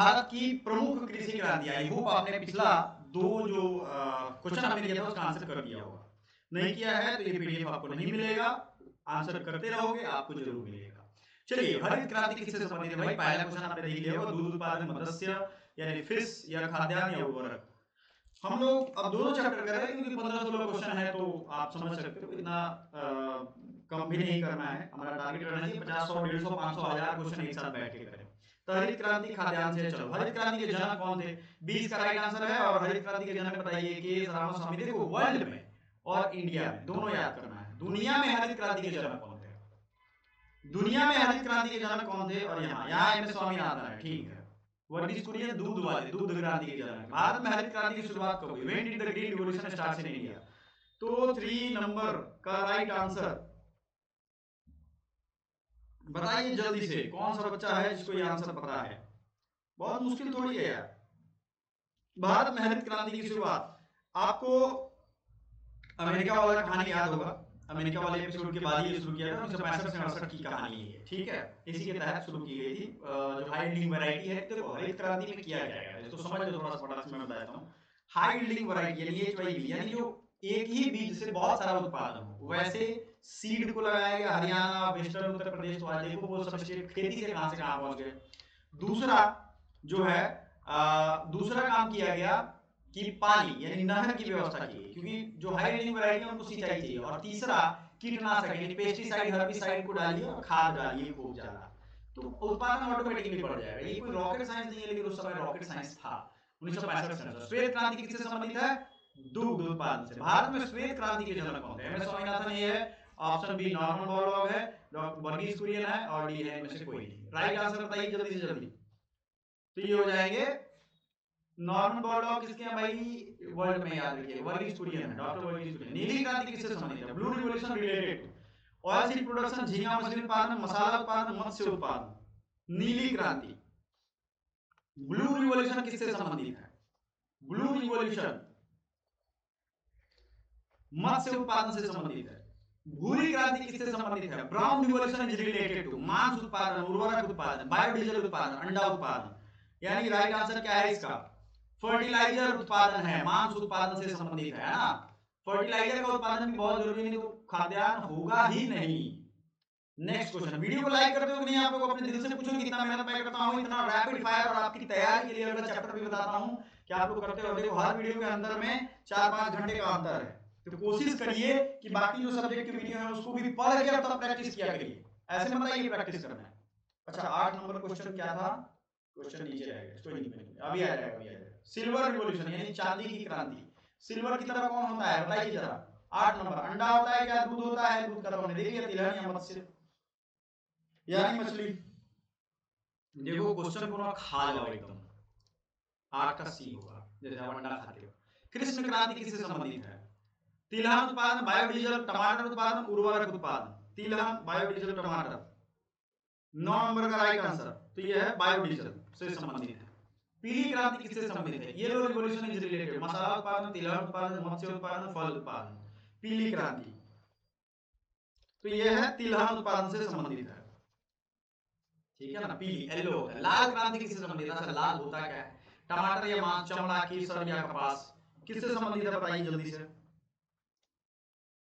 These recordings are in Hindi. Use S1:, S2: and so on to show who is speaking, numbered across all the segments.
S1: भारत की प्रमुख कृषि क्रांति। आई होप आपने पिछला दो जो क्वेश्चन हमने किया था उसका आंसर कर दिया होगा। नहीं किया है तो ये पीडीएफ आपको नहीं मिलेगा, आंसर करते रहोगे आपको जरूर मिलेगा। चलिए, हरित क्रांति किससे संबंधित है भाई? पहला क्वेश्चन आपने देख लिया होगा, दूध उत्पादन, मत्स्य यानी फिश या खाद्यान्न या उर्वरक। हम लोग अब दोनों चैप्टर कर रहे हैं क्योंकि 15-16 क्वेश्चन है तो आप समझ सकते हो इतना कम भी नहीं करना है। हमारा टारगेट रहना चाहिए 50, 100, 150, 500, 1000 क्वेश्चन एक साथ बैठ के करें। तो हरित क्रांति खाद्यान्न से चलो, हरित क्रांति के जनक कौन थे? 20 का राइट आंसर है। और हरित क्रांति के जनक बताइए कि रामास्वामी। देखो, वर्ल्ड में और इंडिया में दोनों याद करना है। दुनिया में हरित क्रांति के जनक कौन थे? दुनिया में हरित क्रांति के जनक कौन थे? और यहाँ एम एस स्वामीनाथन है, ठीक है। वर्गीज कुरियन दूध वाले, दूध क्रांति के जनक। भारत में हरित क्रांति की शुरुआत कब हुई? When did the green revolution start in India? तो 3 नंबर का राइट आंसर बताइए जल्दी से। कौन सा बच्चा है जिसको ये आंसर पता है? बहुत मुश्किल थोड़ी है यार। भारत में हरित क्रांति की शुरुआत आपको अमेरिका वाला कहानी याद होगा। अमेरिका वाले एपिसोड के बाद ही शुरू किया था, 1965 से 68 की कहानी है, ठीक है। इसी के तहत शुरू की गई थी। जो हाई यील्डिंग वैरायटी है, देखो हरित क्रांति में किया क्या गया है इसको समझ लो थोड़ा सा, फटाक से मैं बताता हूँ। हाई यील्डिंग वैरायटी यानी HYV, यानी जो एक ही बीज से बहुत सारा उत्पादन हो, वैसे सीड को लगाया गया। हरियाणा, वेस्टर्न उत्तर प्रदेश, तो आज देखो वो सब स्टेट खेती से कहां पहुंच गए। दूसरा जो है दूसरा काम किया गया कि पानी यानी नहर की व्यवस्था की, क्योंकि जो हाई यील्डिंग वैरायटी है उनको सिंचाई चाहिए। और तीसरा कीटनाशक यानी पेस्टिसाइड, हर्बिसाइड को डालिए और खाद डालिए खूब ज्यादा, तो उत्पादन ऑटोमेटिकली बढ़ जाएगा। ये कोई रॉकेट साइंस नहीं है, लेकिन उस समय रॉकेट साइंस था 1965 में। श्वेत क्रांति किससे संबंधित है? दुग्ध उत्पादन से। भारत में श्वेत क्रांति के जनक कौन थे? एम एस स्वामीनाथन ये है, ऑप्शन बी नॉर्मन बोरलॉग है, डॉक्टर वर्गीज कुरियन है, और डी है इनमें से कोई नहीं। राइट आंसर बताइए जल्दी से जल्दी। तो ये हो जाएंगे नॉर्मन बोरलॉग किसके हैं भाई? वर्ल्ड में याद रखिए, वर्गीज कुरियन है, डॉक्टर वर्गीज कुरियन। नीली क्रांति किससे संबंधित है? Blue revolution related to oil seed production, झींगा मछली उत्पादन, मसाला उत्पादन, मत्स्य उत्पादन। नीली क्रांति, ब्लू रिवॉल्यूशन किससे संबंधित है? ब्लू रिवॉल्यूशन मत्स्य उत्पादन से संबंधित है। भूरी क्रांति किससे संबंधित है? Brown revolution is related to मांस उत्पादन, उर्वरक उत्पादन, बायोडीजल उत्पादन, अंडा उत्पादन। यानी राइट आंसर क्या है इसका? फर्टिलाइजर उत्पादन है, मांस उत्पादन से संबंधित है ना। फर्टिलाइजर का उत्पादन भी बहुत जरूरी है, नहीं तो खाद्यान्न होगा ही नहीं। Next question. वीडियो को लाइक करते हो कि नहीं? आप लोग अपने दिल से पूछो कितना मेहनत मैं करता हूं, इतना रैपिड फायर, और आपकी तैयारी के लिए अगला चैप्टर भी बताता हूं कि आप लोग करते हो। देखो हर वीडियो के अंदर में 4-5 घंटे का अंतर है, तो कोशिश करिए कि बाकी जो सब्जेक्ट की वीडियो है उसको भी पढ़ के अब तक प्रैक्टिस किया करिए। ऐसे मत आइए प्रैक्टिस करना है। अच्छा, 8 नंबर क्वेश्चन क्या था? क्वेश्चन नीचे रहेगा, कोई नहीं, अभी आ जाएगा, अभी आ जाएगा। सिल्वर रिवॉल्यूशन यानी चांदी की क्रांति। सिल्वर की तरह कौन होता है बताइए जरा। 8 नंबर, अंडा होता है क्या दूध होता है? दूध का तो हमने देख लिया, तिलहन या मत्स्य यानी मछली। देखो क्वेश्चन को ना खा जाओ एकदम, 8 का सी होगा, जैसे आप अंडा खाते हो। कृष्ण क्रांति किससे संबंधित है? तिलहन उत्पादन, बायोडीजल, टमाटर उत्पादन, उर्वरक उत्पादन। तिलहन, बायोडीजल, टमाटर। 9 नंबर का राइट आंसर तो यह है बायोडीजल से संबंधित है। पीली क्रांति किससे संबंधित है? येलो रिवॉल्यूशन इज रिलेटेड मसाला उत्पादन, तिलहन उत्पादन, मत्स्य उत्पादन, फल उत्पादन। पीली क्रांति तो यह है तिलहन उत्पादन से संबंधित है, ठीक है ना। पीली येलो होता है। लाल क्रांति किससे संबंधित है? अच्छा, लाल होता क्या है? टमाटर या मांस, चमड़ा, केसर या कपास, किससे संबंधित है बताइए जल्दी से।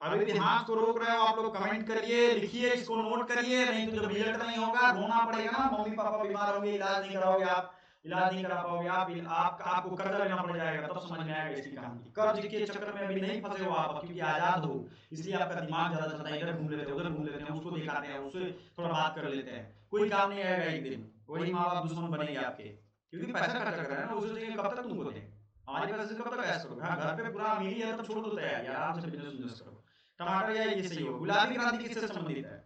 S1: अभी इतिहास को रोक रहे हो आप लोग, कमेंट करिए, लिखिए, इसको नोट करिए, नहीं तो जब रिजल्ट नहीं होगा रोना पड़ेगा ना। मम्मी पापा बीमार होंगे, इलाज नहीं कराओगे आप, इलाज नहीं करा पाओगे आप आपको कर्जा लेना पड़ जाएगा, तब समझ में आएगा इसकी कहानी। कर्ज के चक्कर में अभी नहीं फंसे हो आप, क्योंकि आजाद हो, इसलिए आपका दिमाग ज्यादा चलता है। इधर घूम लेते हैं, उधर घूम लेते हैं, उसको दिखाते हैं, उससे थोड़ा बात कर लेते हैं। कोई काम नहीं आएगा एक दिन, वही माँ बाप दुश्मन बनेंगे आपके, क्योंकि पैसा खर्चा कर रहे हैं ना। उसे चाहिए कब तक तुमको दें, हमारे पैसे से कब तक ऐसा करोगे। हाँ, घर पे पूरा अमीरी है तब छोड़ दो तैयारी, आराम से बिजनेस करो। टमाटर या ये सही हो। गुलाबी क्रांति किससे संबंधित है?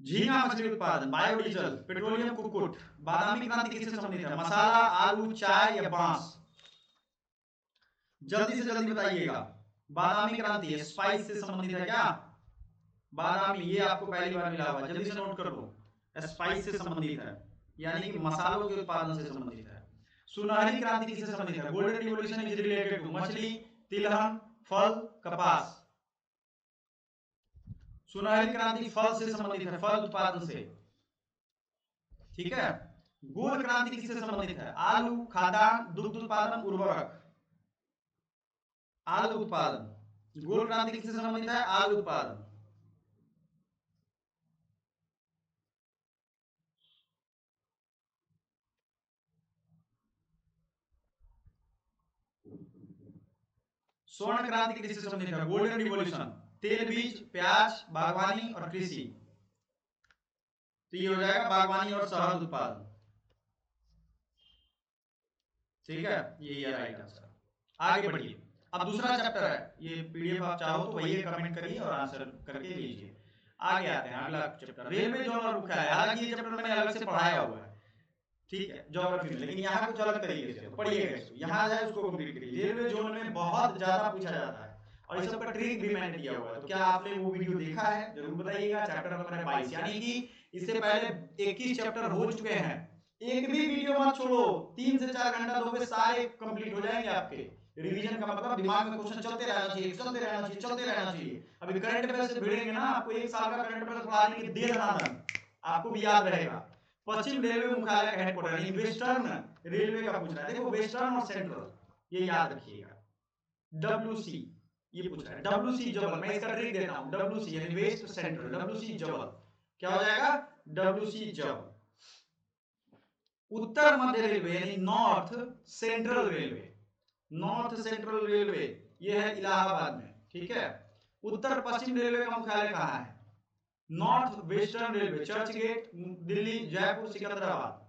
S1: झींगा मछली उत्पादन, बायोडीजल, पेट्रोलियम कुक्कुट। बादामी क्रांति किससे संबंधित है? मसाला, आलू, चाय या बांस। जल्दी से जल्दी बताइएगा। बादामी क्रांति स्पाइस से संबंधित है क्या? बादामी ये आपको पहली बार मिला होगा, जल्दी से नोट कर लो। स्पाइस से संबंधित है, यानी कि मसालों के उत्पादन से संबंधित है। सुनहरी क्रांति किससे संबंधित है? Golden revolution is related to मछली, तिलहन, फल, कपास। सुनहरी क्रांति फल से संबंधित है, फल उत्पादन से, ठीक है। गोल क्रांति किससे संबंधित है? आलू, खाद्यान्न, दुग्ध उत्पादन, उर्वरक। आलू उत्पादन। गोल क्रांति किससे संबंधित है? आलू उत्पादन। स्वर्ण क्रांति किससे संबंधित है? Golden revolution. तेल बीज, प्याज, बागवानी और कृषि। तो ये हो जाएगा बागवानी और शहद उत्पादन। ठीक है, यही है राइट आंसर। आगे बढ़िए। अब दूसरा चैप्टर है, ये पीडीएफ आप चाहो तो वही कमेंट करिए और आंसर करके लीजिए। आगे आते हैं अगला चैप्टर, रेलवे जोन और मुख्यालय। हालांकि ये चैप्टर मैंने अलग से पढ़ाया हुआ है, ठीक है, ज्योग्राफी में, लेकिन यहाँ कुछ अलग तरीके से पढ़िएगा इसको, यहाँ जाए उसको कंप्लीट करिए। रेलवे जोन में बहुत ज्यादा पूछा जाता है और इस सबका ट्रिक भी मैंने दिया हुआ है, तो क्या आपने वो वीडियो देखा है? जरूर बताइएगा। चैप्टर नंबर है 22, यानी कि इससे पहले 21 चैप्टर हो चुके हैं। एक भी वीडियो मत छोड़ो, 3 से 4 घंटा दोगे, सारे कंप्लीट हो जाएंगे आपके। रिवीजन का मतलब दिमाग में क्वेश्चन चलते रहना चाहिए, चलते रहना चाहिए, चलते रहना चाहिए। अभी करंट अफेयर्स से भिड़ेंगे ना, आपको 1 साल का करंट अफेयर्स पढ़ा देंगे, दे दनादन, आपको भी याद रहेगा। पश्चिम रेलवे मुख्यालय का हेडक्वार्टर, यानी वेस्टर्न रेलवे का पूछ रहा है। देखो वेस्टर्न और सेंट्रल, ये याद रखिएगा। डब्ल्यूसी ये पूछ रहा है, डब्ल्यूसी जबल। मैं इसका ट्रिक देता हूं, डब्ल्यूसी यानी वेस्ट सेंट्रल, डब्ल्यूसी जबल क्या हो जाएगा? डब्ल्यूसी जबल। उत्तर मध्य रेलवे यानी north central railway, north central railway ये है इलाहाबाद में, ठीक है। उत्तर पश्चिम रेलवे का मुख्यालय कहाँ है? North western railway, Churchgate, Delhi, Jaipur, Secunderabad.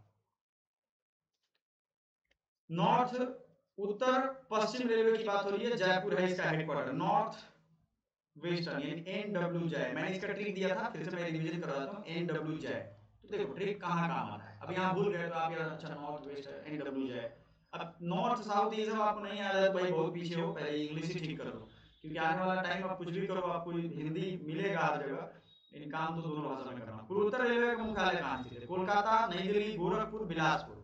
S1: North उत्तर पश्चिम रेलवे की बात हो रही है, जयपुर है इसका हेडक्वार्टर। नॉर्थ वेस्टर्न यानी एनडब्ल्यू जय, मैंने इसका ट्रिक दिया था, फिर से मैं रिवीजन करवाता हूँ। एनडब्ल्यू जय, तो देखो ट्रिक कहाँ काम आता है। अब यहाँ भूल गए तो आप यार, अच्छा नॉर्थ वेस्ट एनडब्ल्यू जय। अब नॉर्थ साउथ ये सब आपको नहीं आता है तो भाई बहुत पीछे हो, पहले इंग्लिश ही ठीक कर लो, क्योंकि आने वाला टाइम आप कुछ भी करो आपको हिंदी मिलेगा हर जगह, लेकिन काम तो दोनों भाषा में करना। पूर्वोत्तर रेलवे का मुख्यालय कहाँ स्थित है? कोलकाता, नई दिल्ली, गोरखपुर, बिलासपुर।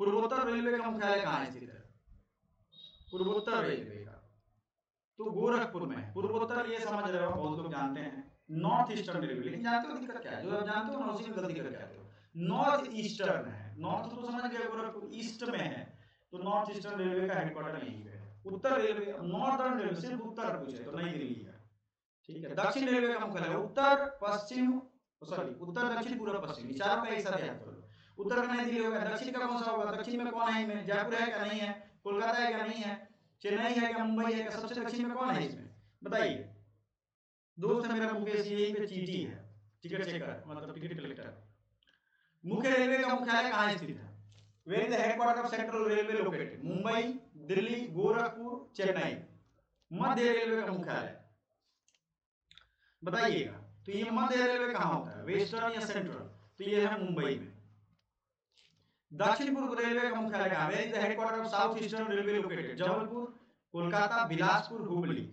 S1: पूर्वोत्तर रेलवे का मुख्यालय कहाँ स्थित है? पूर्वोत्तर रेलवे का तो गोरखपुर में है। पूर्वोत्तर ये समझ रहे हो, बहुत लोग जानते हैं। नॉर्थ ईस्टर्न रेलवे, लेकिन जानते हो दिक्कत क्या है? जो आप जानते हो ना उसी में गलती करके आते हो। नॉर्थ ईस्टर्न है, नॉर्थ तो समझ गए, गोरखपुर ईस्ट में है, तो नॉर्थ ईस्टर्न रेलवे का हेडक्वार्टर यहीं पे है। उत्तर रेलवे, नॉर्दर्न रेलवे सिर्फ उत्तर पूछे तो नई दिल्ली है, ठीक है। दक्षिण रेलवे का मुख्यालय उत्तर पश्चिम, सॉरी उत्तर दक्षिण पूर्व पश्चिम, चारों का एक साथ याद कर लो। उत्तर का नई दिल्ली होगा, दक्षिण का कौन सा होगा? दक्षिण में कौन है? इनमें जयपुर है क्या? नहीं है। कोलकाता है क्या? नहीं है। चेन्नई है क्या? मुंबई है क्या? सबसे दक्षिण में कौन है इसमें बताइए? दोस्त है मेरा मुकेश, यही पे चीटी है, टिकट चेकर मतलब टिकट कलेक्टर। मुख्य रेलवे का मुख्यालय कहाँ स्थित है? Where is the headquarter of central railway located? Mumbai, Delhi, Gorakhpur, Chennai. मध्य रेलवे का मुख्यालय बताइएगा। तो ये मध्य रेलवे कहाँ होता है? वेस्टर्न या सेंट्रल? तो ये है मुंबई में। दक्षिण पूर्व रेलवे का मुख्यालय कहाँ? Where is the headquarter of south eastern railway located? Jabalpur, Kolkata, Bilaspur, Hubli.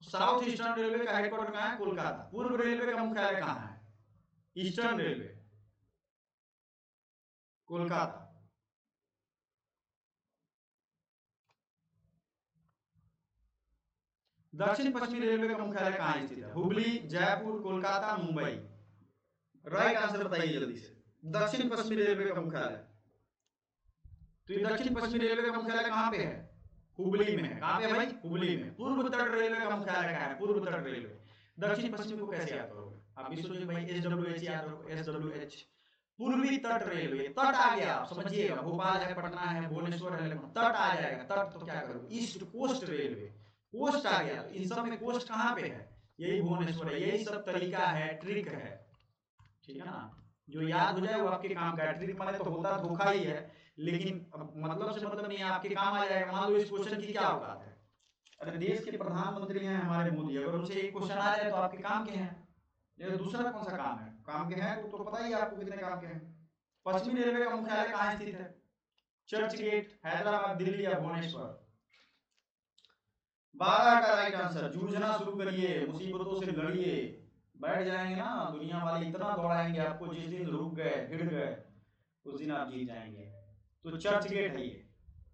S1: South eastern railway का हेडक्वार्टर कहाँ है? कोलकाता। पूर्व रेलवे का मुख्यालय कहाँ है? Eastern railway, Kolkata. दक्षिण पश्चिमी रेलवे का मुख्यालय कहाँ स्थित है? हुबली, जयपुर, कोलकाता, मुंबई। राइट आंसर बताइए जल्दी से। दक्षिण पश्चिमी रेलवे का मुख्यालय, तो ये दक्षिण पश्चिमी रेलवे का मुख्यालय कहाँ पे है? हुबली में है। कहाँ पे है भाई? हुबली में। पूर्व तट रेलवे का मुख्यालय कहाँ है? पूर्व तट रेलवे। दक्षिण पश्चिम को कैसे याद करोगे? आप भी सोचिए भाई, SWH याद रखो, SWH पूर्वी तट रेलवे। तट आ गया, आप समझिएगा, भोपाल है, पटना है, भुवनेश्वर है, तट आ जाएगा। तट तो क्या करोगे? ईस्ट कोस्ट रेलवे, कोस्ट आ गया। इन सब में कोस्ट कहाँ पे है? यही भुवनेश्वर है। यही सब तरीका है, ट्रिक है, ठीक है ना। जो याद हो जाए वो आपके काम का है। ट्रिक माने तो होता धोखा ही है, लेकिन मतलब से मतलब नहीं, आपके काम आ जाएगा। मान लो इस क्वेश्चन की क्या औकात है? अरे देश के प्रधानमंत्री हैं हमारे मोदी, अगर उनसे एक क्वेश्चन आ जाए तो आपके काम के हैं, ये दूसरा कौन सा काम है? काम के हैं तो पता ही आपको कितने काम के हैं। पश्चिमी रेलवे का मुख्यालय कहाँ स्थित है? चर्च गेट, हैदराबाद, दिल्ली या भुवनेश्वर। 12 का राइट आंसर। जूझना शुरू करिए, मुसीबतों से लड़िए, बैठ जाएंगे ना, दुनिया वाले इतना दौड़ाएंगे आपको, जिस दिन रुक गए हिड़ गए उस दिन आप जीत जाएंगे। तो चर्च गेट है ये,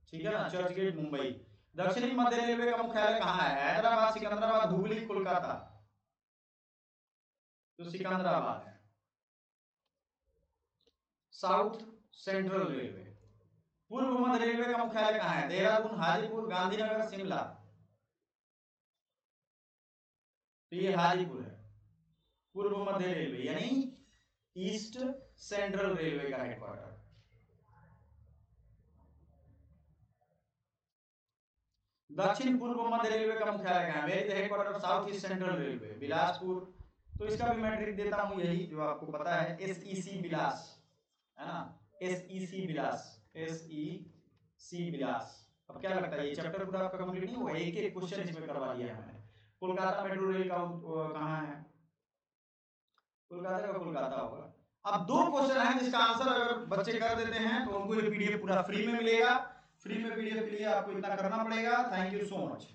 S1: ठीक है ना, चर्च गेट मुंबई। दक्षिणी मध्य रेलवे का मुख्यालय कहाँ है? हैदराबाद, सिकंदराबाद, हुबली, कोलकाता। तो सिकंदराबाद है। South central railway. पूर्व मध्य रेलवे का मुख्यालय कहाँ है? देहरादून, हाजीपुर, गांधीनगर, शिमला। तो ये हाजीपुर है। पूर्व मध्य रेलवे यानी ईस्ट सेंट्रल रेलवे का हेडक्वार्टर। दक्षिण पूर्व मध्य रेलवे का मुख्यालय कहाँ है? Where is the headquarter of south east central railway? Bilaspur. तो इसका भी मैं ट्रिक देता हूँ, यही जो आपको पता है, SEC बिलास, है ना, SEC बिलास, SEC बिलास। अब क्या लगता है ये चैप्टर पूरा आपका कंप्लीट नहीं हुआ? एक एक क्वेश्चन इसमें करवा दिया है मैंने। कोलकाता मेट्रो रेल का कहाँ है? कोलकाता का कोलकाता होगा। अब दो क्वेश्चन है जिसका आंसर अगर बच्चे कर देते हैं तो उनको ये PDF पूरा फ्री में मिलेगा। फ्री में PDF के लिए आपको इतना करना पड़ेगा। Thank you so much.